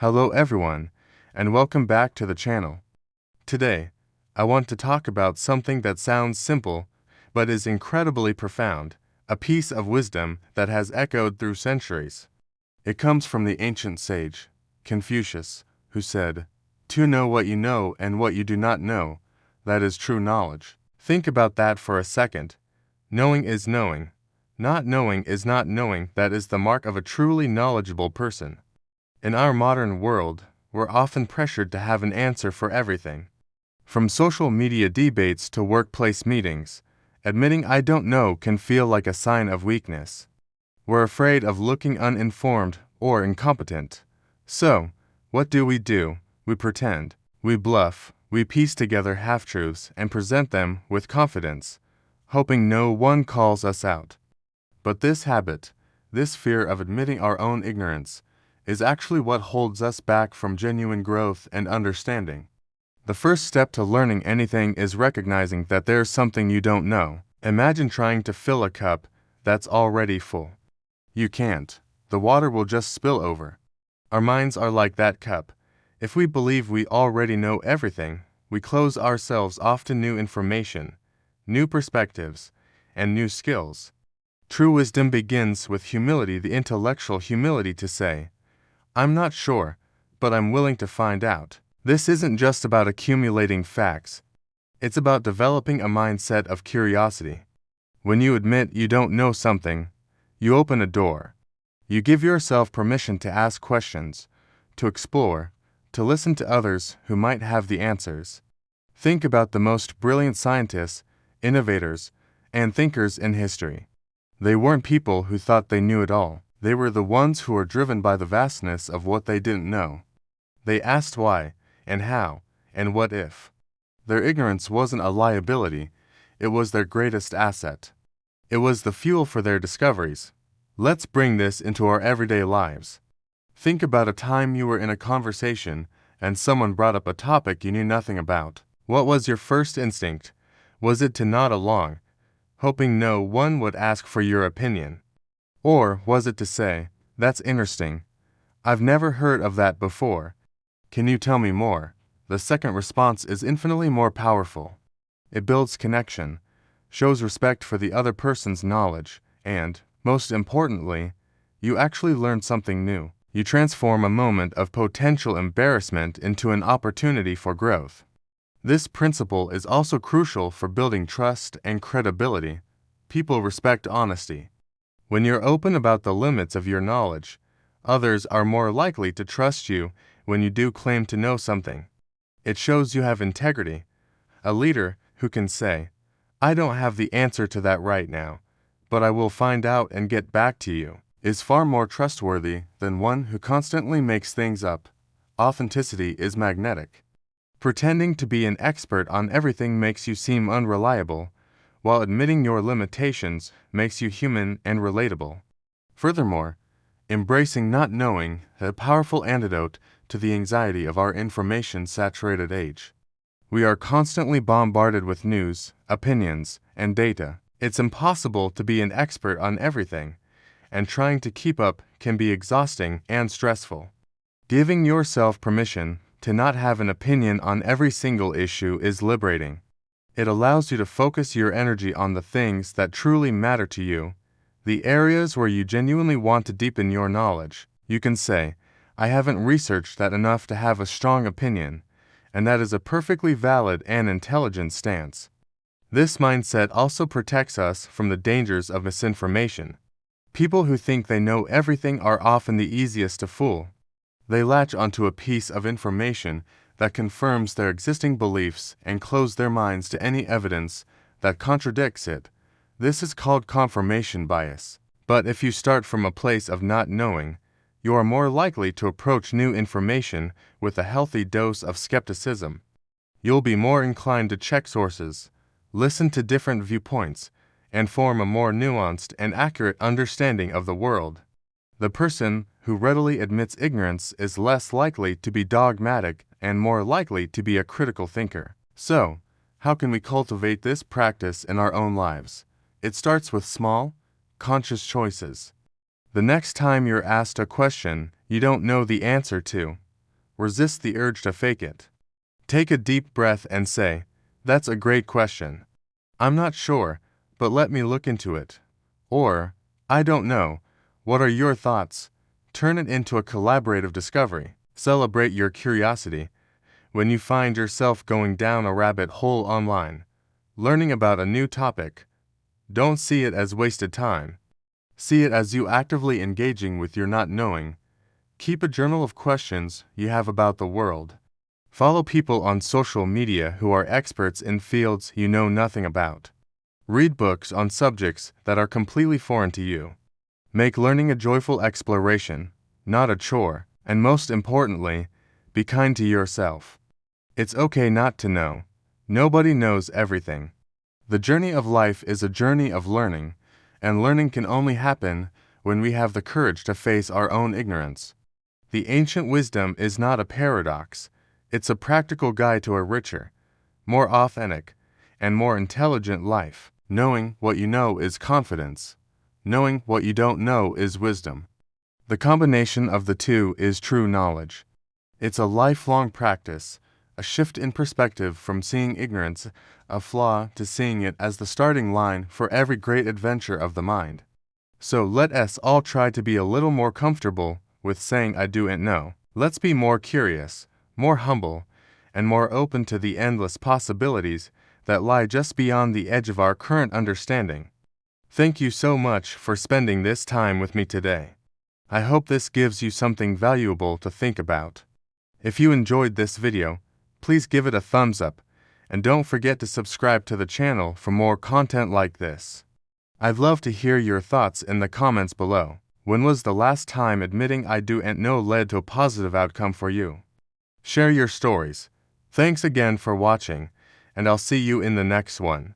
Hello everyone, and welcome back to the channel. Today, I want to talk about something that sounds simple, but is incredibly profound, a piece of wisdom that has echoed through centuries. It comes from the ancient sage, Confucius, who said, "To know what you know and what you do not know, that is true knowledge." Think about that for a second. Knowing is knowing. Not knowing is not knowing. That is the mark of a truly knowledgeable person. In our modern world, we're often pressured to have an answer for everything. From social media debates to workplace meetings, admitting "I don't know" can feel like a sign of weakness. We're afraid of looking uninformed or incompetent. So, what do? We pretend, we bluff, we piece together half-truths and present them with confidence, hoping no one calls us out. But this habit, this fear of admitting our own ignorance, is actually what holds us back from genuine growth and understanding. The first step to learning anything is recognizing that there's something you don't know. Imagine trying to fill a cup that's already full. You can't. The water will just spill over. Our minds are like that cup. If we believe we already know everything, we close ourselves off to new information, new perspectives, and new skills. True wisdom begins with humility, the intellectual humility to say, "I'm not sure, but I'm willing to find out." This isn't just about accumulating facts. It's about developing a mindset of curiosity. When you admit you don't know something, you open a door. You give yourself permission to ask questions, to explore, to listen to others who might have the answers. Think about the most brilliant scientists, innovators, and thinkers in history. They weren't people who thought they knew it all. They were the ones who were driven by the vastness of what they didn't know. They asked why, and how, and what if. Their ignorance wasn't a liability, it was their greatest asset. It was the fuel for their discoveries. Let's bring this into our everyday lives. Think about a time you were in a conversation and someone brought up a topic you knew nothing about. What was your first instinct? Was it to nod along, hoping no one would ask for your opinion? Or was it to say, "That's interesting. I've never heard of that before. Can you tell me more?" The second response is infinitely more powerful. It builds connection, shows respect for the other person's knowledge, and, most importantly, you actually learn something new. You transform a moment of potential embarrassment into an opportunity for growth. This principle is also crucial for building trust and credibility. People respect honesty. When you're open about the limits of your knowledge, others are more likely to trust you when you do claim to know something. It shows you have integrity. A leader who can say, "I don't have the answer to that right now, but I will find out and get back to you," is far more trustworthy than one who constantly makes things up. Authenticity is magnetic. Pretending to be an expert on everything makes you seem unreliable, while admitting your limitations makes you human and relatable. Furthermore, embracing not knowing is a powerful antidote to the anxiety of our information-saturated age. We are constantly bombarded with news, opinions, and data. It's impossible to be an expert on everything, and trying to keep up can be exhausting and stressful. Giving yourself permission to not have an opinion on every single issue is liberating. It allows you to focus your energy on the things that truly matter to you, the areas where you genuinely want to deepen your knowledge. You can say, "I haven't researched that enough to have a strong opinion," and that is a perfectly valid and intelligent stance. This mindset also protects us from the dangers of misinformation. People who think they know everything are often the easiest to fool. They latch onto a piece of information that confirms their existing beliefs and close their minds to any evidence that contradicts it. This is called confirmation bias. But if you start from a place of not knowing, you are more likely to approach new information with a healthy dose of skepticism. You'll be more inclined to check sources, listen to different viewpoints, and form a more nuanced and accurate understanding of the world. The person who readily admits ignorance is less likely to be dogmatic and more likely to be a critical thinker. So, how can we cultivate this practice in our own lives? It starts with small, conscious choices. The next time you're asked a question you don't know the answer to, resist the urge to fake it. Take a deep breath and say, "That's a great question. I'm not sure, but let me look into it." Or, "I don't know. What are your thoughts?" Turn it into a collaborative discovery. Celebrate your curiosity. When you find yourself going down a rabbit hole online, learning about a new topic, don't see it as wasted time. See it as you actively engaging with your not knowing. Keep a journal of questions you have about the world. Follow people on social media who are experts in fields you know nothing about. Read books on subjects that are completely foreign to you. Make learning a joyful exploration, not a chore, and most importantly, be kind to yourself. It's okay not to know. Nobody knows everything. The journey of life is a journey of learning, and learning can only happen when we have the courage to face our own ignorance. The ancient wisdom is not a paradox. It's a practical guide to a richer, more authentic, and more intelligent life. Knowing what you know is confidence. Knowing what you don't know is wisdom. The combination of the two is true knowledge. It's a lifelong practice, a shift in perspective from seeing ignorance a flaw to seeing it as the starting line for every great adventure of the mind. So let us all try to be a little more comfortable with saying I do and know. Let's be more curious, more humble, and more open to the endless possibilities that lie just beyond the edge of our current understanding. Thank you so much for spending this time with me today. I hope this gives you something valuable to think about. If you enjoyed this video, please give it a thumbs up, and don't forget to subscribe to the channel for more content like this. I'd love to hear your thoughts in the comments below. When was the last time admitting I do and know led to a positive outcome for you? Share your stories. Thanks again for watching, and I'll see you in the next one.